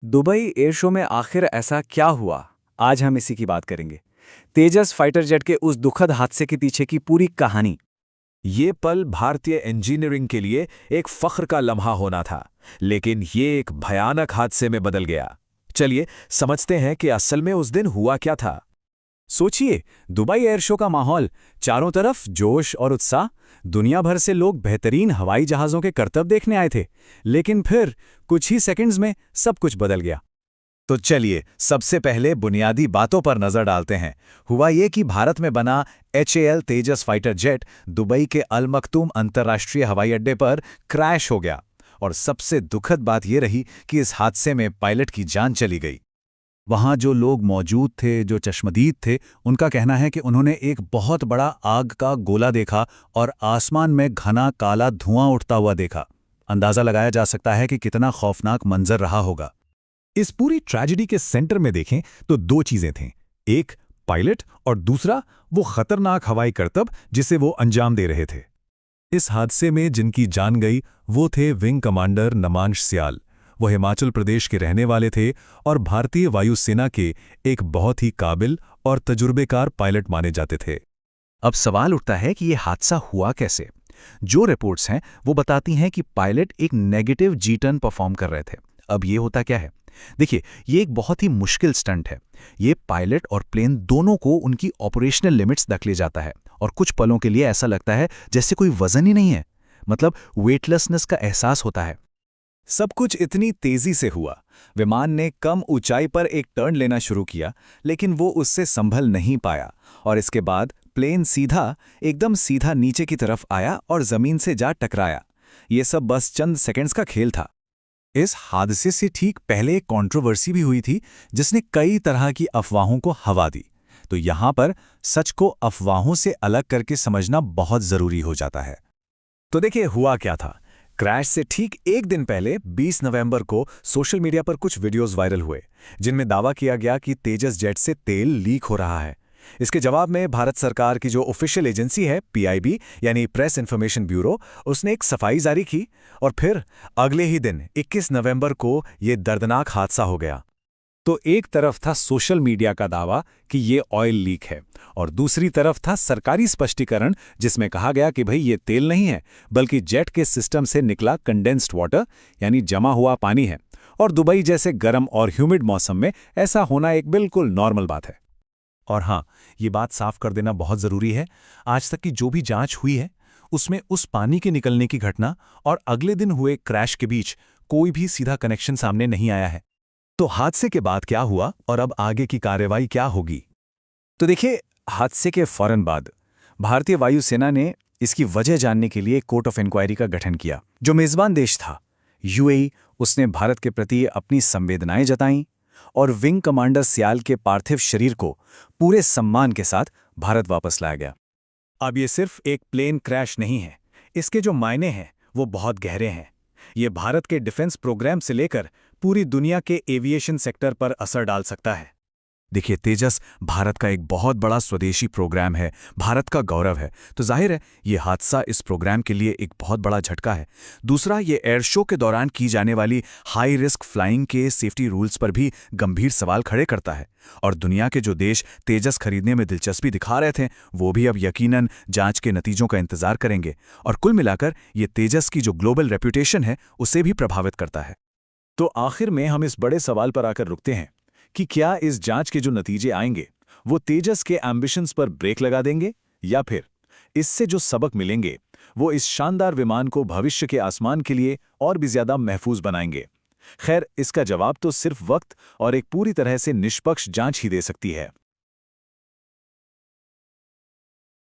Dubai air show में आखिर ऐसा क्या हुआ? आज हम इसी की बात करेंगे। तेजस फाइटर जेट के उस दुखद हादसे के पीछे की पूरी कहानी। ये पल भारतीय इंजीनियरिंग के लिए एक फख्र का लम्हा होना था, लेकिन ये एक भयानक हादसे में बदल गया। चलिए समझते हैं कि असल में उस दिन हुआ क्या था। सोचिए, दुबई एयर शो का माहौल, चारों तरफ जोश और उत्साह। दुनिया भर से लोग बेहतरीन हवाई जहाज़ों के करतब देखने आए थे। लेकिन फिर कुछ ही सेकंड्स में सब कुछ बदल गया। तो चलिए सबसे पहले बुनियादी बातों पर नजर डालते हैं। हुआ ये कि भारत में बना HAL तेजस फाइटर जेट दुबई के अल मखतूम अंतर्राष्ट्रीय हवाई अड्डे पर क्रैश हो गया। और सबसे दुखद बात यह रही कि इस हादसे में पायलट की जान चली गई। वहां जो लोग मौजूद थे, जो चश्मदीद थे, उनका कहना है कि उन्होंने एक बहुत बड़ा आग का गोला देखा और आसमान में घना काला धुआं उठता हुआ देखा। अंदाजा लगाया जा सकता है कि कितना खौफनाक मंजर रहा होगा। इस पूरी ट्रेजेडी के सेंटर में देखें तो दो चीजें थीं। एक पायलट और दूसरा वो खतरनाक हवाई करतब जिसे वो अंजाम दे रहे थे। इस हादसे में जिनकी जान गई वो थे विंग कमांडर नमांश सियाल। वो हिमाचल प्रदेश के रहने वाले थे और भारतीय वायुसेना के एक बहुत ही काबिल और तजुर्बेकार पायलट माने जाते थे। अब सवाल उठता है कि यह हादसा हुआ कैसे। जो रिपोर्ट्स हैं वो बताती हैं कि पायलट एक नेगेटिव जी टर्न परफॉर्म कर रहे थे। अब ये होता क्या है? देखिए, ये एक बहुत ही मुश्किल स्टंट है। ये पायलट और प्लेन दोनों को उनकी ऑपरेशनल लिमिट्स तक ले जाता है और कुछ पलों के लिए ऐसा लगता है जैसे कोई वजन ही नहीं है। मतलब वेटलेसनेस का एहसास होता है। सब कुछ इतनी तेजी से हुआ। विमान ने कम ऊंचाई पर एक टर्न लेना शुरू किया, लेकिन वो उससे संभल नहीं पाया और इसके बाद प्लेन एकदम सीधा नीचे की तरफ आया और जमीन से जा टकराया। ये सब बस चंद सेकंड्स का खेल था। इस हादसे से ठीक पहले एक कंट्रोवर्सी भी हुई थी जिसने कई तरह की अफवाहों को हवा दी। तो यहां पर सच को अफवाहों से अलग करके समझना बहुत जरूरी हो जाता है। तो देखिए हुआ क्या था। क्रैश से ठीक एक दिन पहले 20 नवंबर को सोशल मीडिया पर कुछ वीडियोस वायरल हुए जिनमें दावा किया गया कि तेजस जेट से तेल लीक हो रहा है। इसके जवाब में भारत सरकार की जो ऑफिशियल एजेंसी है PIB यानी प्रेस इन्फॉर्मेशन ब्यूरो, उसने एक सफाई जारी की और फिर अगले ही दिन 21 नवंबर को यह दर्दनाक हादसा हो गया। तो एक तरफ था सोशल मीडिया का दावा कि ये ऑयल लीक है और दूसरी तरफ था सरकारी स्पष्टीकरण जिसमें कहा गया कि भाई ये तेल नहीं है बल्कि जेट के सिस्टम से निकला कंडेंस्ड वाटर यानी जमा हुआ पानी है। और दुबई जैसे गर्म और ह्यूमिड मौसम में ऐसा होना एक बिल्कुल नॉर्मल बात है। और हाँ, ये बात साफ कर देना बहुत ज़रूरी है। आज तक की जो भी जांच हुई है उसमें उस पानी के निकलने की घटना और अगले दिन हुए क्रैश के बीच कोई भी सीधा कनेक्शन सामने नहीं आया है। तो हादसे के बाद क्या हुआ और अब आगे की कार्रवाई क्या होगी? तो देखिए, हादसे के फौरन बाद भारतीय वायुसेना ने इसकी वजह जानने के लिए कोर्ट ऑफ इंक्वायरी का गठन किया। जो मेजबान देश था UAE, उसने भारत के प्रति अपनी संवेदनाएं जताईं और विंग कमांडर सियाल के पार्थिव शरीर को पूरे सम्मान के साथ भारत वापस लाया गया। अब ये सिर्फ एक प्लेन क्रैश नहीं है, इसके जो मायने हैं वो बहुत गहरे हैं। ये भारत के डिफेंस प्रोग्राम से लेकर पूरी दुनिया के एविएशन सेक्टर पर असर डाल सकता है। देखिए, तेजस भारत का एक बहुत बड़ा स्वदेशी प्रोग्राम है, भारत का गौरव है। तो जाहिर है ये हादसा इस प्रोग्राम के लिए एक बहुत बड़ा झटका है। दूसरा, ये एयर शो के दौरान की जाने वाली हाई रिस्क फ्लाइंग के सेफ्टी रूल्स पर भी गंभीर सवाल खड़े करता है। और दुनिया के जो देश तेजस खरीदने में दिलचस्पी दिखा रहे थे वो भी अब यकीनन जांच के नतीजों का इंतजार करेंगे। और कुल मिलाकर ये तेजस की जो ग्लोबल रेपुटेशन है उसे भी प्रभावित करता है। तो आखिर में हम इस बड़े सवाल पर आकर रुकते हैं कि क्या इस जांच के जो नतीजे आएंगे वो तेजस के एम्बिशंस पर ब्रेक लगा देंगे, या फिर इससे जो सबक मिलेंगे वो इस शानदार विमान को भविष्य के आसमान के लिए और भी ज्यादा महफूज बनाएंगे। खैर, इसका जवाब तो सिर्फ वक्त और एक पूरी तरह से निष्पक्ष जांच ही दे सकती है।